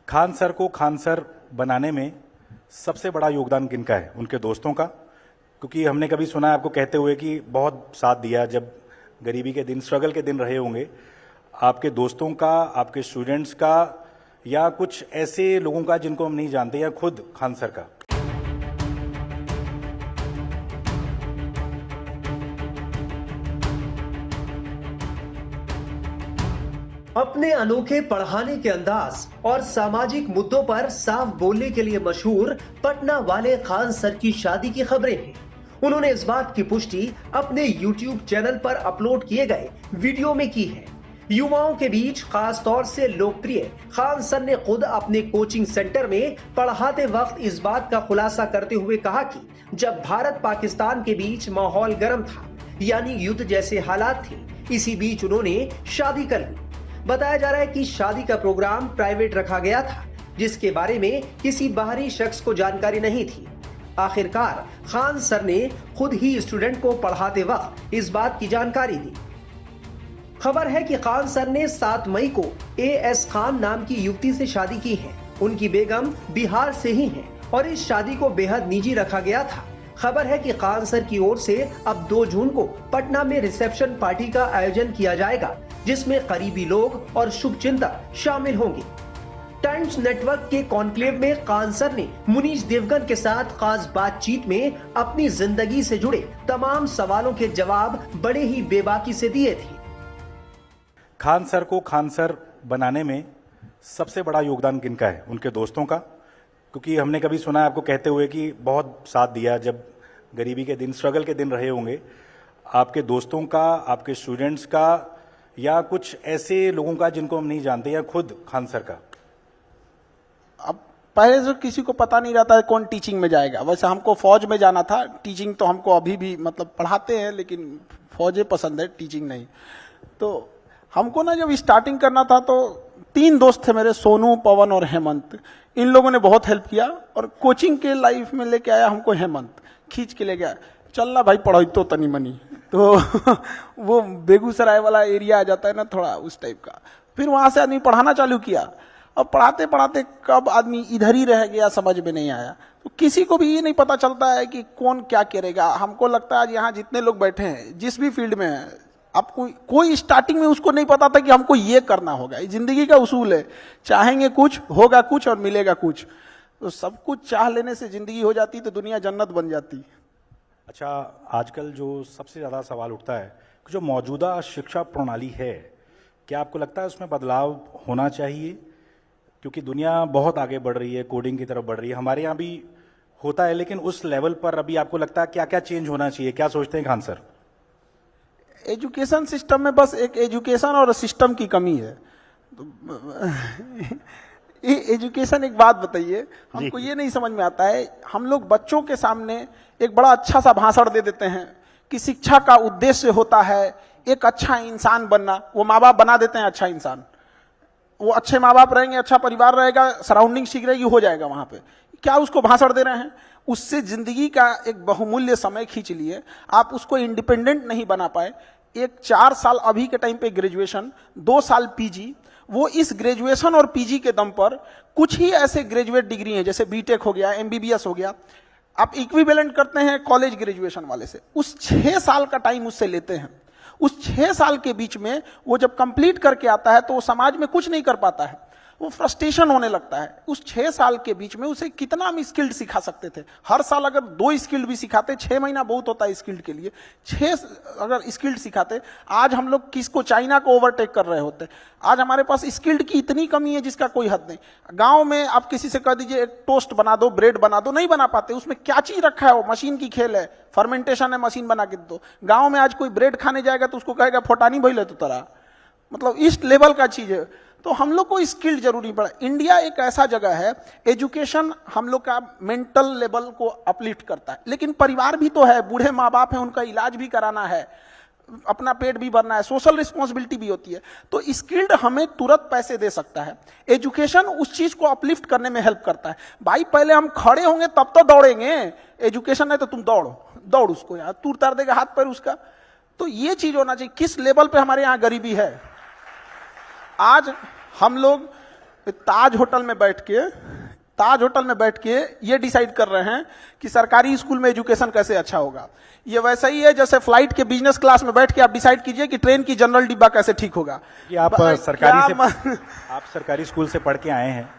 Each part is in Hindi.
खान सर को खान सर बनाने में सबसे बड़ा योगदान किनका है? उनके दोस्तों का। क्योंकि हमने कभी सुना है आपको कहते हुए कि बहुत साथ दिया जब गरीबी के दिन, स्ट्रगल के दिन रहे होंगे। आपके दोस्तों का, आपके स्टूडेंट्स का, या कुछ ऐसे लोगों का जिनको हम नहीं जानते, या खुद खान सर का? अपने अनोखे पढ़ाने के अंदाज और सामाजिक मुद्दों पर साफ बोलने के लिए मशहूर पटना वाले खान सर की शादी की खबरें हैं। उन्होंने इस बात की पुष्टि अपने YouTube चैनल पर अपलोड किए गए वीडियो में की है। युवाओं के बीच खास तौर से लोकप्रिय खान सर ने खुद अपने कोचिंग सेंटर में पढ़ाते वक्त इस बात का खुलासा करते हुए कहा कि जब भारत पाकिस्तान के बीच माहौल गर्म था, यानी युद्ध जैसे हालात थे, इसी बीच उन्होंने शादी कर ली। बताया जा रहा है कि शादी का प्रोग्राम प्राइवेट रखा गया था, जिसके बारे में किसी बाहरी शख्स को जानकारी नहीं थी। आखिरकार खान सर ने खुद ही स्टूडेंट को पढ़ाते वक्त इस बात की जानकारी दी। खबर है कि खान सर ने 7 मई को AS खान नाम की युवती से शादी की है। उनकी बेगम बिहार से ही है और इस शादी को बेहद निजी रखा गया था। खबर है कि खान सर की ओर से अब 2 जून को पटना में रिसेप्शन पार्टी का आयोजन किया जाएगा, जिसमें करीबी लोग और शुभचिंतक शामिल होंगे। टाइम्स नेटवर्क के कॉन्क्लेव में खान सर ने मुनीश देवगन के साथ खास बातचीत में अपनी जिंदगी से जुड़े तमाम सवालों के जवाब बड़े ही बेबाकी से दिए थे। खान सर को खान सर बनाने में सबसे बड़ा योगदान किनका है? उनके दोस्तों का। क्योंकि हमने कभी सुना है आपको कहते हुए कि बहुत साथ दिया जब गरीबी के दिन, स्ट्रगल के दिन रहे होंगे। आपके दोस्तों का, आपके स्टूडेंट्स का, या कुछ ऐसे लोगों का जिनको हम नहीं जानते, या खुद खान सर का? अब पहले से किसी को पता नहीं रहता है कौन टीचिंग में जाएगा। वैसे हमको फौज में जाना था। टीचिंग तो हमको अभी भी मतलब पढ़ाते हैं, लेकिन फौजें पसंद है, टीचिंग नहीं। तो हमको ना जब स्टार्टिंग करना था तो 3 दोस्त थे मेरे, सोनू, पवन और हेमंत। इन लोगों ने बहुत हेल्प किया और कोचिंग के लाइफ में लेके आया हमको हेमंत, खींच के ले गया, चलना भाई पढ़ो तो तनी मनी। तो वो बेगूसराय वाला एरिया आ जाता है ना, थोड़ा उस टाइप का। फिर वहां से आदमी पढ़ाना चालू किया। अब पढ़ाते पढ़ाते कब आदमी इधर ही रह गया समझ में नहीं आया। तो किसी को भी ये नहीं पता चलता है कि कौन क्या करेगा। हमको लगता है यहाँ जितने लोग बैठे हैं, जिस भी फील्ड में है, अब कोई स्टार्टिंग में उसको नहीं पता था कि हमको ये करना होगा। ये जिंदगी का उसूल है, चाहेंगे कुछ, होगा कुछ और मिलेगा कुछ। तो सब कुछ चाह लेने से जिंदगी हो जाती तो दुनिया जन्नत बन जाती। अच्छा, आजकल जो सबसे ज़्यादा सवाल उठता है कि जो मौजूदा शिक्षा प्रणाली है, क्या आपको लगता है उसमें बदलाव होना चाहिए? क्योंकि दुनिया बहुत आगे बढ़ रही है, कोडिंग की तरफ बढ़ रही है। हमारे यहाँ भी होता है, लेकिन उस लेवल पर अभी आपको लगता है क्या क्या चेंज होना चाहिए? क्या सोचते हैं खान सर? एजुकेशन सिस्टम में बस एक एजुकेशन और सिस्टम की कमी है। तो एजुकेशन, एक बात बताइए, हमको ये नहीं समझ में आता है। हम लोग बच्चों के सामने एक बड़ा अच्छा सा भाषण दे देते हैं कि शिक्षा का उद्देश्य होता है एक अच्छा इंसान बनना। वो माँ बाप बना देते हैं अच्छा इंसान। वो अच्छे माँ बाप रहेंगे, अच्छा परिवार रहेगा, सराउंडिंग ठीक रहेगी, हो जाएगा वहां पे। क्या उसको भाषण दे रहे हैं? उससे जिंदगी का एक बहुमूल्य समय खींच लिए, आप उसको इंडिपेंडेंट नहीं बना पाए। एक 4 साल अभी के टाइम पे ग्रेजुएशन, 2 साल पीजी, वो इस ग्रेजुएशन और पीजी के दम पर कुछ ही ऐसे ग्रेजुएट डिग्री हैं, जैसे बीटेक हो गया, एमबीबीएस हो गया, आप इक्विवेलेंट करते हैं कॉलेज ग्रेजुएशन वाले से। उस 6 साल का टाइम उससे लेते हैं। उस 6 साल के बीच में वो जब कंप्लीट करके आता है तो वो समाज में कुछ नहीं कर पाता है, वो फ्रस्ट्रेशन होने लगता है। उस 6 साल के बीच में उसे कितना हम स्किल्ड सिखा सकते थे। हर साल अगर 2 स्किल्ड भी सिखाते, 6 महीना बहुत होता है स्किल्ड के लिए, 6 अगर स्किल्ड सिखाते, आज हम लोग किसको, चाइना को ओवरटेक कर रहे होते। आज हमारे पास स्किल्ड की इतनी कमी है जिसका कोई हद नहीं। गांव में आप किसी से कह दीजिए एक टोस्ट बना दो, ब्रेड बना दो, नहीं बना पाते। उसमें क्या चीज रखा है? वो मशीन की खेल है, फर्मेंटेशन है, मशीन बना के दो। गाँव में आज कोई ब्रेड खाने जाएगा तो उसको कहेगा फोटानी भइले तो तरह, मतलब इस लेवल का चीज है। तो हम लोग को स्किल्ड जरूरी पड़ा। इंडिया एक ऐसा जगह है, एजुकेशन हम लोग का मेंटल लेवल को अपलिफ्ट करता है, लेकिन परिवार भी तो है, बूढ़े माँ बाप हैं, उनका इलाज भी कराना है, अपना पेट भी भरना है, सोशल रिस्पॉन्सिबिलिटी भी होती है। तो स्किल्ड हमें तुरंत पैसे दे सकता है, एजुकेशन उस चीज को अपलिफ्ट करने में हेल्प करता है। भाई पहले हम खड़े होंगे तब तो दौड़ेंगे, एजुकेशन है तो तुम दौड़ उसको, यार तू उतार देगा हाथ पैर उसका। तो ये चीज होना चाहिए। किस लेवल पे हमारे यहाँ गरीबी है? आज हम लोग ताज होटल में बैठ के ये डिसाइड कर रहे हैं कि सरकारी स्कूल में एजुकेशन कैसे अच्छा होगा। ये वैसा ही है जैसे फ्लाइट के बिजनेस क्लास में बैठ के आप डिसाइड कीजिए कि ट्रेन की जनरल डिब्बा कैसे ठीक होगा। कि आप सरकारी स्कूल से पढ़ के आए हैं,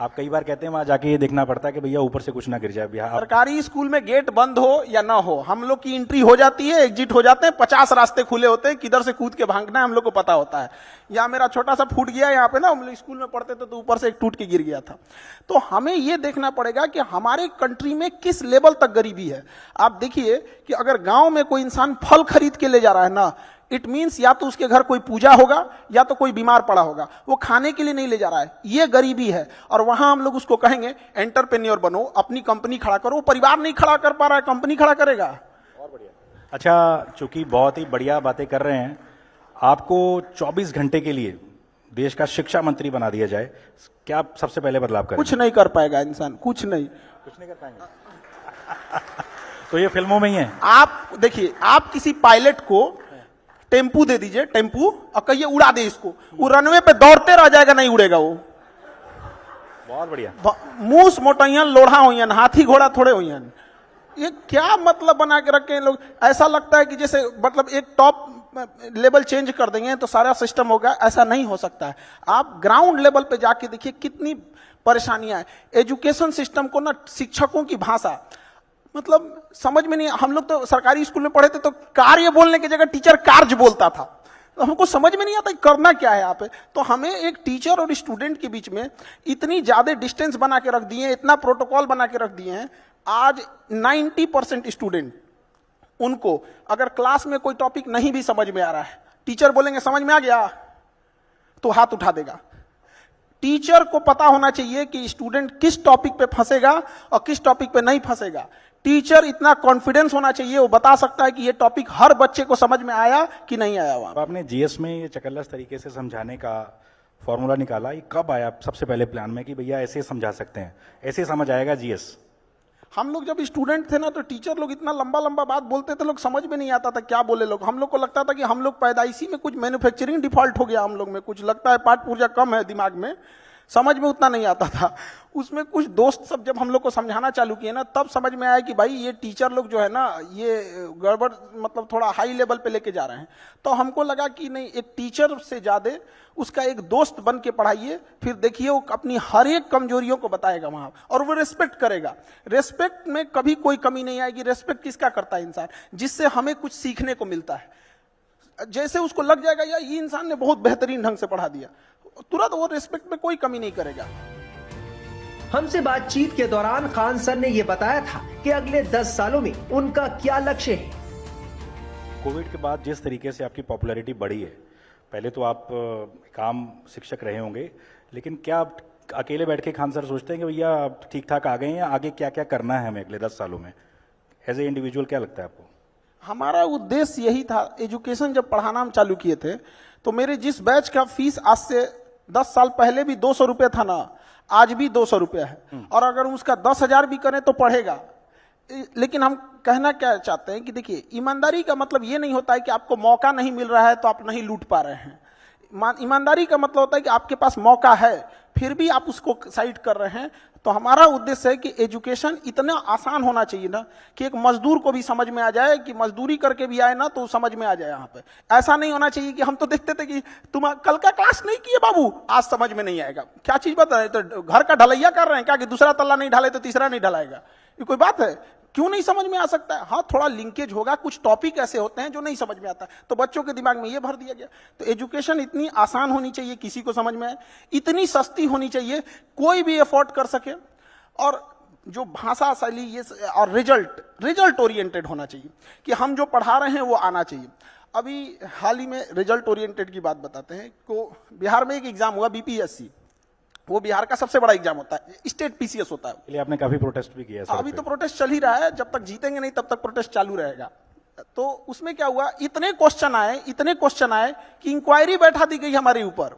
आप कई बार कहते हैं वहां जाके ये देखना पड़ता है कि भैया ऊपर से कुछ ना गिर जाए। बिहार सरकारी स्कूल में गेट बंद हो या ना हो, हम लोग की एंट्री हो जाती है, एग्जिट हो जाते हैं, 50 रास्ते खुले होते हैं, किधर से कूद के भागना है हम लोग को पता होता है। या मेरा छोटा सा फूट गया यहाँ पे ना, हम लोग स्कूल में पढ़ते थे तो ऊपर से एक टूट के गिर गया था। तो हमें ये देखना पड़ेगा कि हमारे कंट्री में किस लेवल तक गरीबी है। आप देखिए कि अगर गांव में कोई इंसान फल खरीद के ले जा रहा है ना, इट मीन्स या तो उसके घर कोई पूजा होगा या तो कोई बीमार पड़ा होगा, वो खाने के लिए नहीं ले जा रहा है, ये गरीबी है। और वहां हम लोग उसको कहेंगे एंटरप्रेन्योर बनो, अपनी कंपनी खड़ा करो। वो परिवार नहीं खड़ा कर पा रहा है, कंपनी खड़ा करेगा। और बढ़िया। अच्छा, चूंकि बहुत ही बढ़िया बातें कर रहे हैं, आपको 24 घंटे के लिए देश का शिक्षा मंत्री बना दिया जाए, क्या आप सबसे पहले बदलाव करेंगे? कुछ नहीं कर पाएगा इंसान, कुछ नहीं कर पाएंगे। तो ये फिल्मों में ही है। आप देखिए, आप किसी पायलट को टेम्पू दे दीजिए, टेम्पू, और कहिए उड़ा दे इसको, वो रनवे पे दौड़ते रह जाएगा, नहीं उड़ेगा वो। बहुत बढ़िया। मूस मोटैयन लोढ़ा होयन, हाथी घोड़ा थोड़े होयन। ये क्या मतलब बना के रखे हैं लोग। ऐसा लगता है कि जैसे मतलब एक टॉप लेवल चेंज कर देंगे तो सारा सिस्टम होगा, ऐसा नहीं हो सकता है। आप ग्राउंड लेवल पे जाके देखिए कितनी परेशानियां हैं। एजुकेशन सिस्टम को ना, शिक्षकों की भाषा मतलब समझ में नहीं। हम लोग तो सरकारी स्कूल में पढ़े थे तो कार्य बोलने की जगह टीचर कार्य बोलता था, तो हमको समझ में नहीं आता करना क्या है यहाँ पे। तो हमें एक टीचर और स्टूडेंट के बीच में इतनी ज्यादा डिस्टेंस बना के रख दिए, इतना प्रोटोकॉल बना के रख दिए हैं। आज 90% स्टूडेंट, उनको अगर क्लास में कोई टॉपिक नहीं भी समझ में आ रहा है, टीचर बोलेंगे समझ में आ गया तो हाथ उठा देगा। टीचर को पता होना चाहिए कि स्टूडेंट किस टॉपिक पे फंसेगा और किस टॉपिक पे नहीं फंसेगा। टीचर इतना कॉन्फिडेंस होना चाहिए, वो बता सकता है कि ये टॉपिक हर बच्चे को समझ में आया कि नहीं आया। वहां आपने जीएस में ये चकल्लस तरीके से समझाने का फॉर्मूला निकाला, ये कब आया सबसे पहले प्लान में कि भैया ऐसे समझा सकते हैं, ऐसे समझ आएगा जीएस? हम लोग जब स्टूडेंट थे ना तो टीचर लोग इतना लंबा लंबा बात बोलते थे, लोग समझ में नहीं आता था क्या बोले लोग। हम लोग को लगता था कि हम लोग पैदाइशी में कुछ मैन्युफैक्चरिंग डिफॉल्ट हो गया, हम लोग में कुछ लगता है पाठ पूर्जा कम है दिमाग में, समझ में उतना नहीं आता था। उसमें कुछ दोस्त सब जब हम लोग को समझाना चालू किए ना, तब समझ में आया कि भाई ये टीचर लोग जो है ना, ये गड़बड़ मतलब थोड़ा हाई लेवल पे लेके जा रहे हैं। तो हमको लगा कि नहीं, एक टीचर से ज्यादा उसका एक दोस्त बन के पढ़ाइए, फिर देखिए वो अपनी हर एक कमजोरियों को बताएगा वहां, और वो रेस्पेक्ट करेगा। रेस्पेक्ट में कभी कोई कमी नहीं आएगी। रेस्पेक्ट किसका करता है? इंसान, जिससे हमें कुछ सीखने को मिलता है। जैसे उसको लग जाएगा यार ये इंसान ने बहुत बेहतरीन ढंग से पढ़ा दिया, तुरंत वो रिस्पेक्ट में कोई कमी नहीं करेगा। हमसे बातचीत के दौरान खान सर ने यह बताया था कि अगले 10 सालों में उनका क्या लक्ष्य है। कोविड के बाद जिस तरीके से आपकी पॉपुलैरिटी बढ़ी है, पहले तो आप काम शिक्षक रहे होंगे, लेकिन क्या आप अकेले बैठ के खान सर सोचते हैं कि भैया आप ठीक ठाक आ गए हैं, आगे क्या क्या करना है हमें अगले 10 सालों में? एज ए इंडिविजुअल क्या लगता है आपको? हमारा उद्देश्य यही था। एजुकेशन जब पढ़ाना हम चालू किए थे तो मेरे जिस बैच का फीस आज से 10 साल पहले भी 200 रुपये था ना, आज भी 200 रुपये है। और अगर उसका 10,000 भी करें तो पढ़ेगा। लेकिन हम कहना क्या चाहते हैं कि देखिए, ईमानदारी का मतलब ये नहीं होता है कि आपको मौका नहीं मिल रहा है तो आप नहीं लूट पा रहे हैं। ईमानदारी का मतलब होता है कि आपके पास मौका है फिर भी आप उसको साइड कर रहे हैं। तो हमारा उद्देश्य है कि एजुकेशन इतना आसान होना चाहिए ना कि एक मजदूर को भी समझ में आ जाए, कि मजदूरी करके भी आए ना तो समझ में आ जाए। यहाँ पे ऐसा नहीं होना चाहिए कि हम तो देखते थे कि तुम कल का क्लास नहीं किए बाबू, आज समझ में नहीं आएगा। क्या चीज बता रहे? तो घर का ढलैया कर रहे हैं क्या कि दूसरा तल्ला नहीं ढाले तो तीसरा नहीं ढलाएगा? ये कोई बात है? क्यों नहीं समझ में आ सकता है? हाँ, थोड़ा लिंकेज होगा, कुछ टॉपिक ऐसे होते हैं जो नहीं समझ में आता, तो बच्चों के दिमाग में ये भर दिया गया। तो एजुकेशन इतनी आसान होनी चाहिए, किसी को समझ में आए, इतनी सस्ती होनी चाहिए, कोई भी अफोर्ड कर सके, और जो भाषा शैली ये और रिजल्ट ओरिएंटेड होना चाहिए कि हम जो पढ़ा रहे हैं वो आना चाहिए। अभी हाल ही में रिजल्ट ओरिएंटेड की बात बताते हैं। तो बिहार में एक एग्जाम हुआ बीपीएससी, वो बिहार का सबसे बड़ा एग्जाम होता है, स्टेट पीसीएस होता है। इसलिए आपने काफी प्रोटेस्ट भी किया है? अभी तो प्रोटेस्ट चल ही रहा है, जब तक जीतेंगे नहीं तब तक प्रोटेस्ट चालू रहेगा। तो उसमें क्या हुआ, इतने क्वेश्चन आए कि इंक्वायरी बैठा दी गई हमारे ऊपर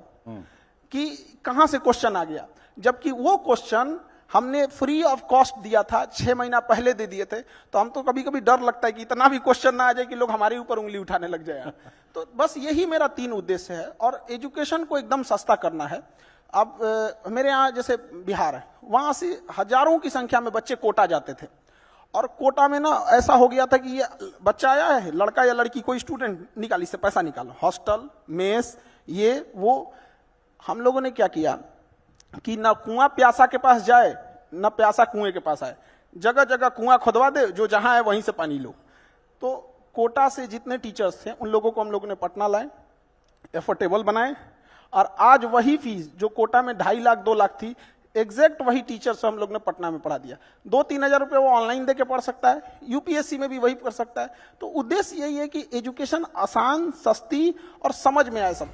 कि कहां से क्वेश्चन आ गया, जबकि वो क्वेश्चन हमने फ्री ऑफ कॉस्ट दिया था, 6 महीना पहले दे दिए थे। तो हम तो कभी कभी डर लगता है कि इतना भी क्वेश्चन ना आ जाए कि लोग हमारे ऊपर उंगली उठाने लग जाए। तो बस यही मेरा 3 उद्देश्य है, और एजुकेशन को एकदम सस्ता करना है। अब मेरे यहाँ जैसे बिहार है, वहां से हजारों की संख्या में बच्चे कोटा जाते थे, और कोटा में ना ऐसा हो गया था कि ये बच्चा आया है, लड़का या लड़की कोई स्टूडेंट, निकाल, इससे पैसा निकालो, हॉस्टल, मेस, ये वो। हम लोगों ने क्या किया कि ना कुआं प्यासा के पास जाए, ना प्यासा कुएं के पास आए, जगह जगह कुआं खुदवा दे, जो जहां है वहीं से पानी लो। तो कोटा से जितने टीचर्स थे उन लोगों को हम लोगों ने पटना लाए, एफोर्डेबल बनाए, और आज वही फीस जो कोटा में 2.5 लाख 2 लाख थी, एग्जैक्ट वही टीचर्स हम लोग ने पटना में पढ़ा दिया। 2-3 हजार रुपये वो ऑनलाइन दे के पढ़ सकता है, यूपीएससी में भी वही कर सकता है। तो उद्देश्य यही है कि एजुकेशन आसान, सस्ती और समझ में आए सब।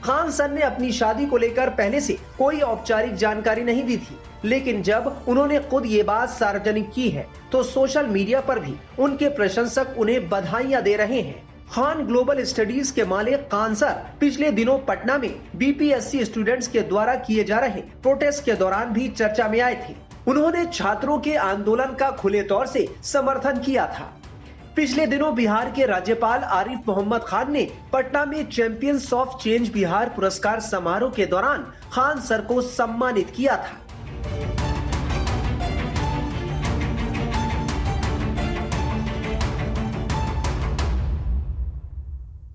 खान सर ने अपनी शादी को लेकर पहले से कोई औपचारिक जानकारी नहीं दी थी, लेकिन जब उन्होंने खुद ये बात सार्वजनिक की है तो सोशल मीडिया पर भी उनके प्रशंसक उन्हें बधाइयां दे रहे हैं। खान ग्लोबल स्टडीज के मालिक खान सर पिछले दिनों पटना में बीपीएससी स्टूडेंट्स के द्वारा किए जा रहे प्रोटेस्ट के दौरान भी चर्चा में आए थे। उन्होंने छात्रों के आंदोलन का खुले तौर से समर्थन किया था। पिछले दिनों बिहार के राज्यपाल आरिफ मोहम्मद खान ने पटना में चैंपियंस ऑफ चेंज बिहार पुरस्कार समारोह के दौरान खान सर को सम्मानित किया था।